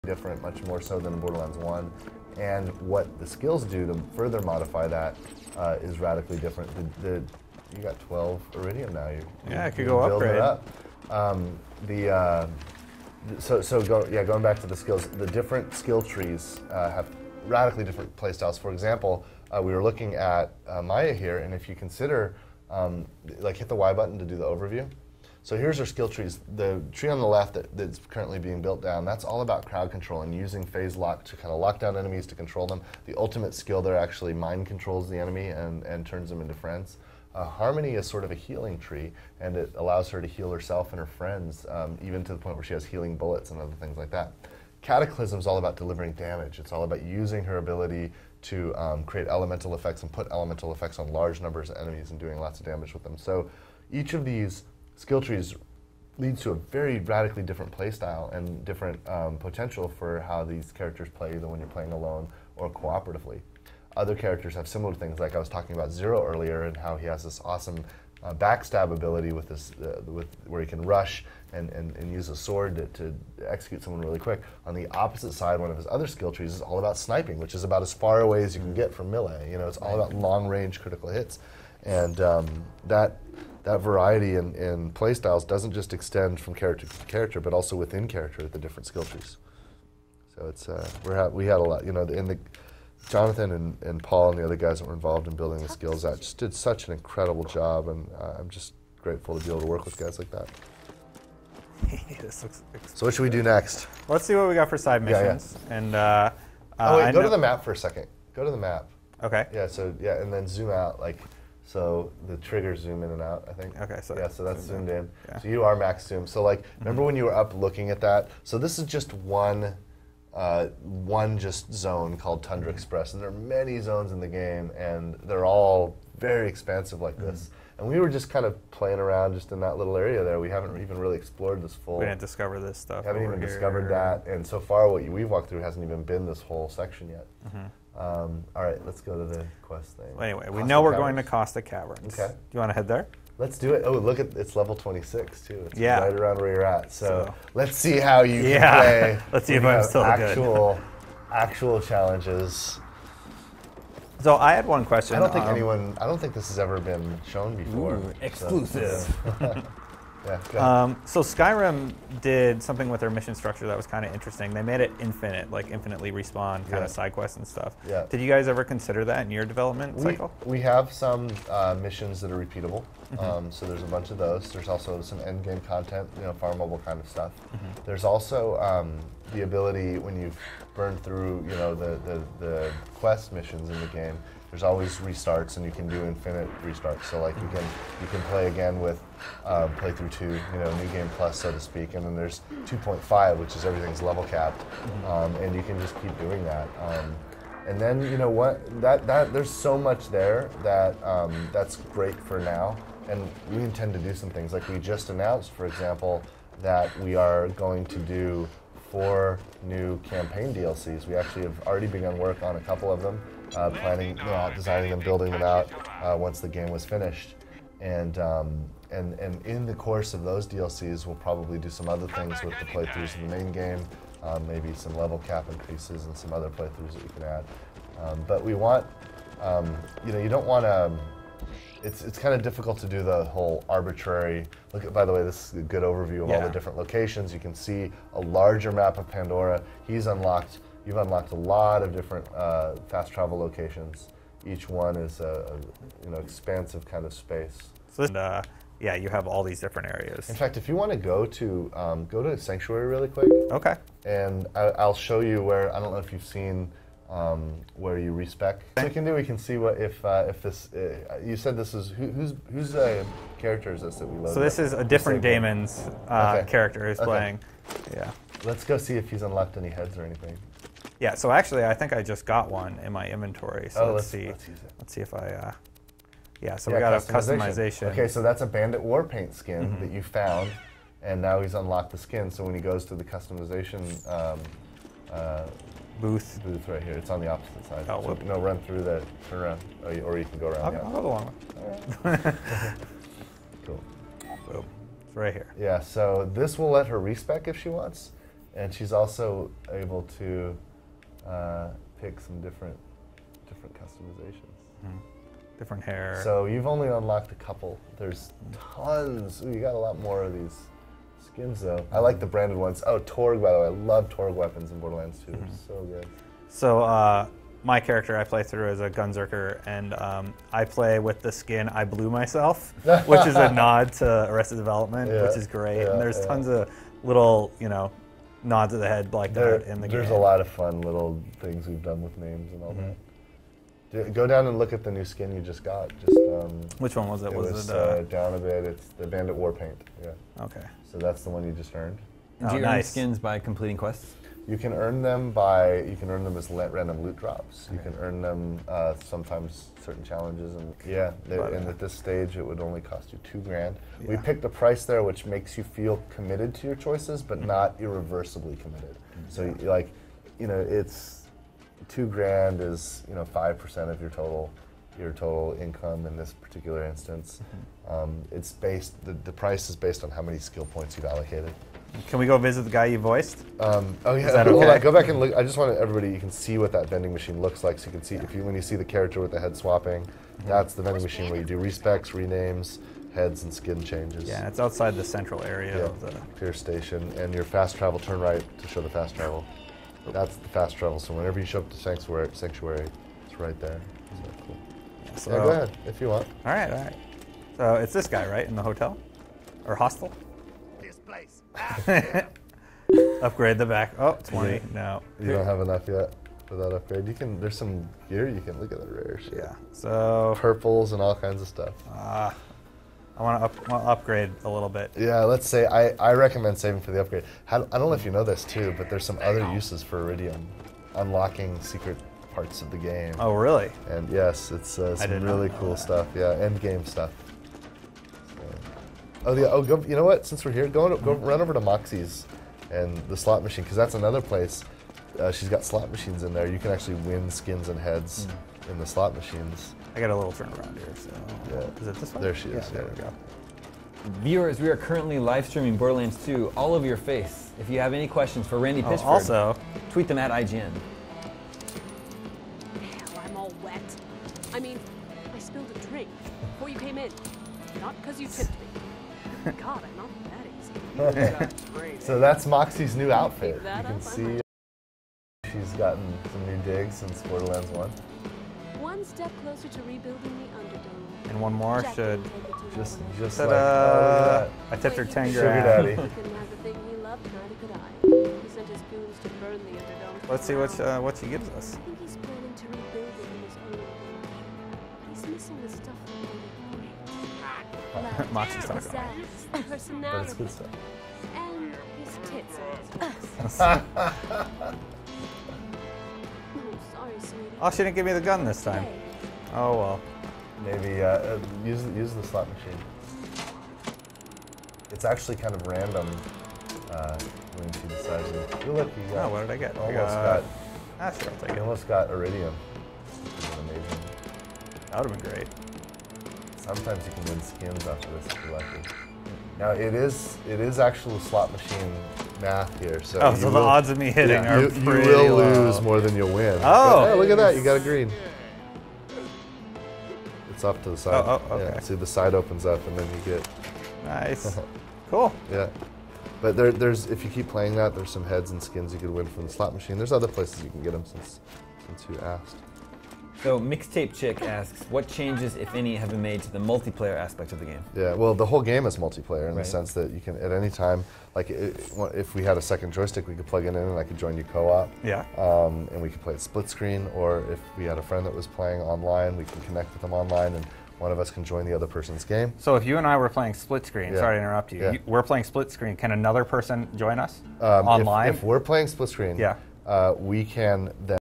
different, much more so than in Borderlands 1. And what the skills do to further modify that is radically different. You got 12 Iridium now. Yeah, I could go upgrade. It up. Going back to the skills, the different skill trees have radically different playstyles. For example, we were looking at Maya here, and if you consider, hit the Y button to do the overview. So here's our skill trees. The tree on the left that's currently being built down, that's all about crowd control and using phase lock to kind of lock down enemies to control them. The ultimate skill there actually mind controls the enemy and turns them into friends. Harmony is sort of a healing tree, and it allows her to heal herself and her friends, even to the point where she has healing bullets and other things like that. Cataclysm is all about delivering damage. It's all about using her ability to create elemental effects and put elemental effects on large numbers of enemies and doing lots of damage with them. So each of these skill trees leads to a very radically different playstyle and different potential for how these characters play, either when you're playing alone or cooperatively. Other characters have similar things, like I was talking about Zero earlier, and how he has this awesome backstab ability with this, where he can rush and use a sword to execute someone really quick. On the opposite side, one of his other skill trees is all about sniping, which is about as far away as you can get from melee. You know, it's all about long-range critical hits, and that variety in playstyles doesn't just extend from character to character, but also within character with the different skill trees. So it's we had a lot, you know, Jonathan and Paul and the other guys that were involved in building the skills out just did such an incredible job, and I'm just grateful to be able to work with guys like that. This looks so what should we do next? Let's see what we got for side missions. Yeah. And go to the map for a second. Go to the map. Okay. Yeah. So and then zoom out, so the triggers zoom in and out, I think. Okay. So yeah. So that's zoomed in. Yeah. So you are max zoom. So remember when you were up looking at that? So this is just one zone called Tundra Express, and there are many zones in the game, and they're all very expansive like this. And we were just kind of playing around just in that little area there. We haven't even really explored this full. We didn't discover this stuff. Haven't even discovered that, and so far what we've walked through hasn't even been this whole section yet. All right, let's go to the quest thing. Well, anyway, we know we're going to Costa Caverns. Okay. Do you want to head there? Let's do it. Oh, look at it's level 26 too. It's yeah. right around where you're at. So let's see how you can play. Let's see if I'm still good. Actual challenges. So I had one question. I don't think this has ever been shown before. Ooh, exclusive. So, yeah. So Skyrim did something with their mission structure that was kind of interesting. They made it infinite, like infinitely respawn kind of side quests and stuff. Yeah. Did you guys ever consider that in your development cycle? We have some missions that are repeatable. So there's a bunch of those. There's also some end game content, farmable kind of stuff. There's also the ability when you've burned through, the quest missions in the game. There's always restarts, and you can do infinite restarts. So you can play again with playthrough 2, new game plus, so to speak. And then there's 2.5, which is everything's level capped, and you can just keep doing that. And then there's so much there that that's great for now. And we intend to do some things. Like we just announced, for example, that we are going to do 4 new campaign DLCs. We actually have already begun work on a couple of them, planning, designing them, building them out once the game was finished. And in the course of those DLCs, we'll probably do some other things with the playthroughs of the main game, maybe some level cap increases and some other playthroughs that we can add. But we want, you don't want to. It's kind of difficult to do the whole arbitrary. By the way, this is a good overview of all the different locations. You can see a larger map of Pandora. You've unlocked a lot of different fast travel locations. Each one is a expansive kind of space. So you have all these different areas. In fact, if you want to go to Sanctuary really quick. Okay. And I'll show you where. I don't know if you've seen. Where you respec. So we can see what if this. You said this is whose character is this that we loaded? So this is a different Damon's character who's playing. Yeah. Let's go see if he's unlocked any heads or anything. Yeah. So actually, I think I just got one in my inventory. So let's see. Let's use it. Let's see if I. So we got a customization. Okay, so that's a Bandit Warpaint skin that you found, and now he's unlocked the skin. So when he goes to the customization. Booth right here. It's on the opposite side. Oh, so, run through that. Turn around. Or you can go around. I'll go the long way. Cool. Boom. It's right here. Yeah. So this will let her respec if she wants, and she's also able to pick some different customizations. Different hair. So you've only unlocked a couple. There's tons. Ooh, you got a lot more of these skins though. I like the branded ones. Oh, Torg, by the way. I love Torg weapons in Borderlands 2. They're so good. So my character I play through as a Gunzerker, and I play with the skin I blew myself, which is a nod to Arrested Development, which is great. And there's tons of little, nods of the head like that in the game. There's a lot of fun little things we've done with names and all that. Go down and look at the new skin you just got. Which one was it? Was it down a bit? It's the Bandit War Paint. Yeah. Okay. So that's the one you just earned. Do you earn skins by completing quests? You can earn them as random loot drops. You can earn them sometimes certain challenges, and and at this stage it would only cost you $2 grand. Yeah. We picked a price there which makes you feel committed to your choices, but not irreversibly committed. So it's $2 grand is 5% of your total income in this particular instance. It's based the price is based on how many skill points you've allocated. Can we go visit the guy you voiced? Oh yeah. Is that okay? Hold on, go back and look. I just want everybody, you can see what that vending machine looks like. So you can see when you see the character with the head swapping, that's the vending machine where you do respecs, renames, heads, and skin changes. Yeah, it's outside the central area of the Pier Station, and your fast travel. Turn right to show the fast travel. That's the fast travel. So whenever you show up to Sanctuary, it's right there. So cool. Yeah, so go ahead if you want. All right. So it's this guy, right, in the hotel or hostel? This place. Upgrade the back. Oh, 20. No. You don't have enough yet for that upgrade. There's some gear you can look at the rare shit. Yeah. So purples and all kinds of stuff. I want to upgrade a little bit. Yeah, let's say I recommend saving for the upgrade. I don't know if you know this too, but there's some other uses for Iridium, unlocking secret parts of the game. Oh, really? And yes, it's some really cool stuff. Yeah, end game stuff. So. You know what? Since we're here, go run over to Moxie's and the slot machine, because that's another place. She's got slot machines in there. You can actually win skins and heads in the slot machines. I got a little turnaround here, so is it this one? There she is. Yeah, there we go. Viewers, we are currently live streaming Borderlands 2 all over your face. If you have any questions for Randy Pitchford, also tweet them at IGN. Hell, I'm all wet. I mean, I spilled a drink before you came in. Not because you tipped me. God, I'm not that easy. So that's Moxie's new outfit. You can see she's gotten some new digs since Borderlands 1. One step closer to rebuilding the Underdome. And one more should just ta-da! I tipped her 10 Sugar grand. daddy. He couldn't have the thing he loved, neither could I. He sent his goons to burn the Underdome. Let's see what she gives us. I think he's planning to rebuild it in his own way. He's missing the stuff that made it great. Moxie's talking His about sass, But it's personality, good stuff. and his tits and his voice. Oh, sorry, sweetie. Oh, she didn't give me the gun this time. Hey. Oh well. Maybe use the slot machine. It's actually kind of random when she decides. Ooh, look, you got. Oh, what did I get? Almost got. Sure, I'll take You it. almost got Iridium. Which is amazing. That would have been great. Sometimes you can win skins after this if you're lucky. Now it is actual slot machine math here, so Oh, so the odds of me hitting are you pretty will low. lose more than you'll win. Oh. But, hey, look at that! You got a green. It's off to the side. Oh, okay. Yeah, see, the side opens up, and then you get. Nice. Cool. Yeah, but there's if you keep playing that, there's some heads and skins you could win from the slot machine. There's other places you can get them since you asked. So Mixtape Chick asks, what changes, if any, have been made to the multiplayer aspect of the game? Yeah, well, the whole game is multiplayer in the Right. sense that you can, at any time, like if we had a second joystick, we could plug it in and I could join you co-op. Yeah. And we could play it split screen, or if we had a friend that was playing online, we can connect with them online and one of us can join the other person's game. So if you and I were playing split screen, Yeah. sorry to interrupt you, Yeah. we're playing split screen, can another person join us online? If we're playing split screen, Yeah. we can then